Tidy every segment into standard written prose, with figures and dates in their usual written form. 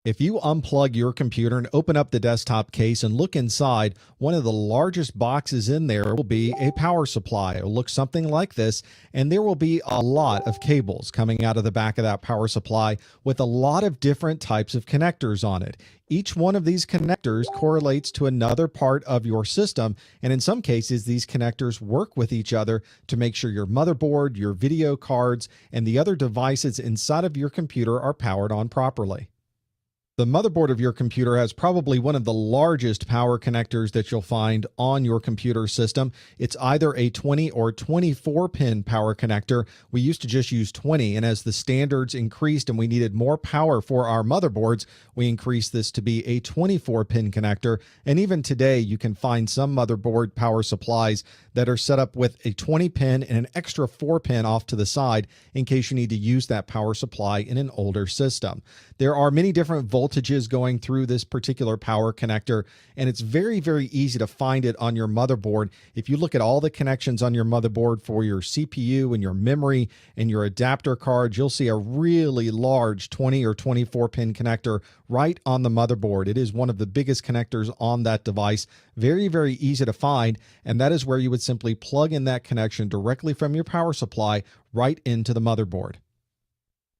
If you unplug your computer and open up the desktop case and look inside, one of the largest boxes in there will be a power supply. It will look something like this, and there will be a lot of cables coming out of the back of that power supply with a lot of different types of connectors on it. Each one of these connectors correlates to another part of your system, and in some cases, these connectors work with each other to make sure your motherboard, your video cards, and the other devices inside of your computer are powered on properly. The motherboard of your computer has probably one of the largest power connectors that you'll find on your computer system. It's either a 20 or 24 pin power connector. We used to just use 20, and as the standards increased and we needed more power for our motherboards, we increased this to be a 24 pin connector. And even today, you can find some motherboard power supplies that are set up with a 20 pin and an extra 4 pin off to the side in case you need to use that power supply in an older system. There are many different voltages going through this particular power connector, and it's very, very easy to find it on your motherboard. If you look at all the connections on your motherboard for your CPU and your memory and your adapter cards, you'll see a really large 20 or 24 pin connector right on the motherboard. It is one of the biggest connectors on that device. Very, very easy to find, and that is where you would simply plug in that connection directly from your power supply right into the motherboard.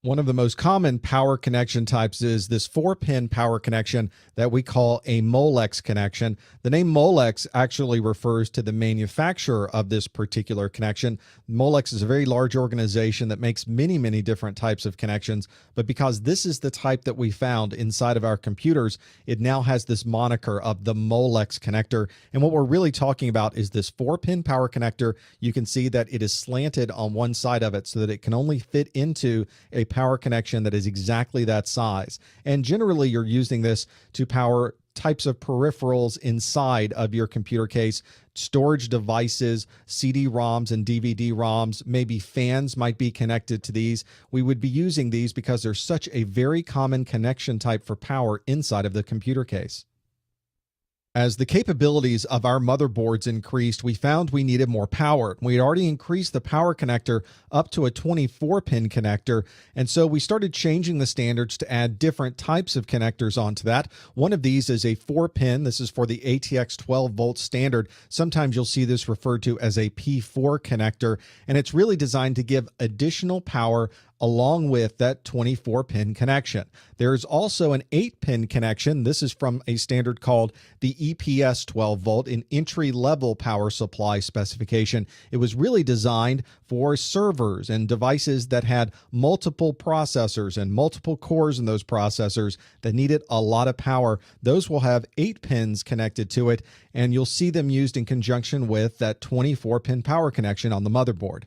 One of the most common power connection types is this 4-pin power connection that we call a Molex connection. The name Molex actually refers to the manufacturer of this particular connection. Molex is a very large organization that makes many, many different types of connections, but because this is the type that we found inside of our computers, it now has this moniker of the Molex connector. And what we're really talking about is this 4-pin power connector. You can see that it is slanted on one side of it so that it can only fit into a power connection that is exactly that size. And generally, you're using this to power types of peripherals inside of your computer case, storage devices, CD-ROMs and DVD-ROMs, maybe fans might be connected to these. We would be using these because they're such a very common connection type for power inside of the computer case. As the capabilities of our motherboards increased, we found we needed more power. We had already increased the power connector up to a 24-pin connector, and so we started changing the standards to add different types of connectors onto that. One of these is a 4-pin. This is for the ATX 12-volt standard. Sometimes you'll see this referred to as a P4 connector, and it's really designed to give additional power along with that 24-pin connection. There's also an 8-pin connection. This is from a standard called the EPS 12-volt, an entry-level power supply specification. It was really designed for servers and devices that had multiple processors and multiple cores in those processors that needed a lot of power. Those will have 8 pins connected to it, and you'll see them used in conjunction with that 24-pin power connection on the motherboard.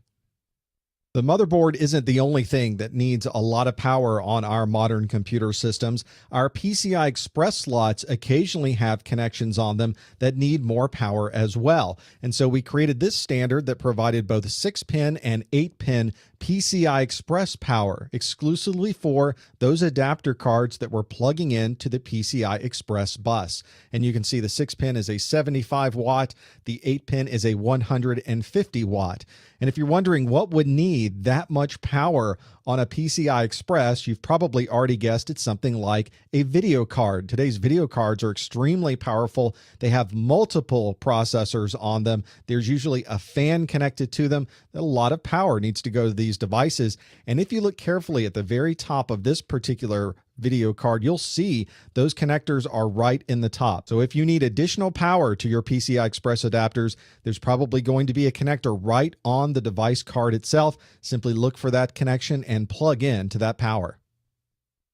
The motherboard isn't the only thing that needs a lot of power on our modern computer systems. Our PCI Express slots occasionally have connections on them that need more power as well. And so we created this standard that provided both 6-pin and 8-pin PCI Express power exclusively for those adapter cards that we're plugging into the PCI Express bus. And you can see the 6-pin is a 75 watt, the 8-pin is a 150 watt. And if you're wondering what would need that much power on a PCI Express, you've probably already guessed it's something like a video card. Today's video cards are extremely powerful. They have multiple processors on them. There's usually a fan connected to them. A lot of power needs to go to these devices. And if you look carefully at the very top of this particular video card, you'll see those connectors are right in the top. So if you need additional power to your PCI Express adapters, there's probably going to be a connector right on the device card itself. Simply look for that connection and plug in to that power.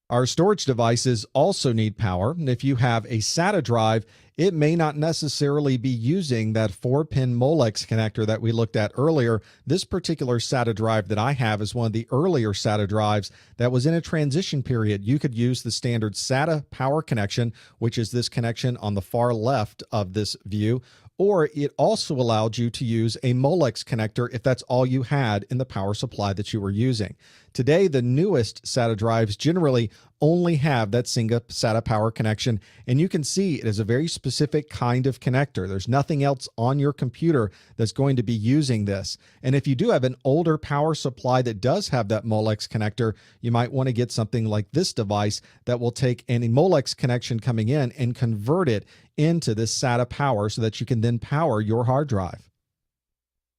Our storage devices also need power, and if you have a SATA drive, it may not necessarily be using that 4-pin Molex connector that we looked at earlier. This particular SATA drive that I have is one of the earlier SATA drives that was in a transition period. You could use the standard SATA power connection, which is this connection on the far left of this view, or it also allowed you to use a Molex connector if that's all you had in the power supply that you were using. Today, the newest SATA drives generally only have that single SATA power connection, and you can see it is a very specific kind of connector. There's nothing else on your computer that's going to be using this. And if you do have an older power supply that does have that Molex connector, you might want to get something like this device that will take any Molex connection coming in and convert it into this SATA power so that you can then power your hard drive.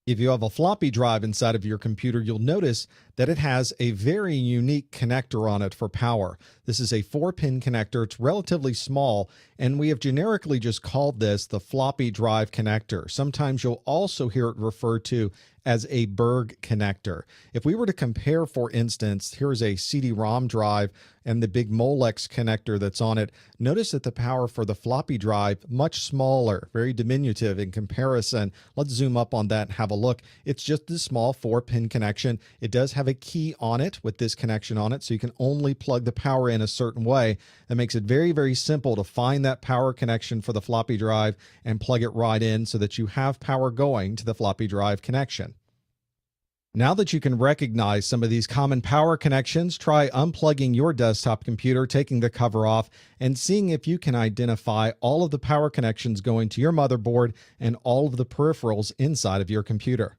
If you have a floppy drive inside of your computer, you'll notice that it has a very unique connector on it for power. This is a 4-pin connector. It's relatively small, and we have generically just called this the floppy drive connector. Sometimes you'll also hear it referred to as a Berg connector. If we were to compare, for instance, here's a CD-ROM drive and the big Molex connector that's on it, notice that the power for the floppy drive, much smaller, very diminutive in comparison. Let's zoom up on that and have a look. It's just a small 4-pin connection. It does have a key on it with this connection on it, so you can only plug the power in a certain way. That makes it very, very simple to find that power connection for the floppy drive and plug it right in so that you have power going to the floppy drive connection. Now that you can recognize some of these common power connections, try unplugging your desktop computer, taking the cover off, and seeing if you can identify all of the power connections going to your motherboard and all of the peripherals inside of your computer.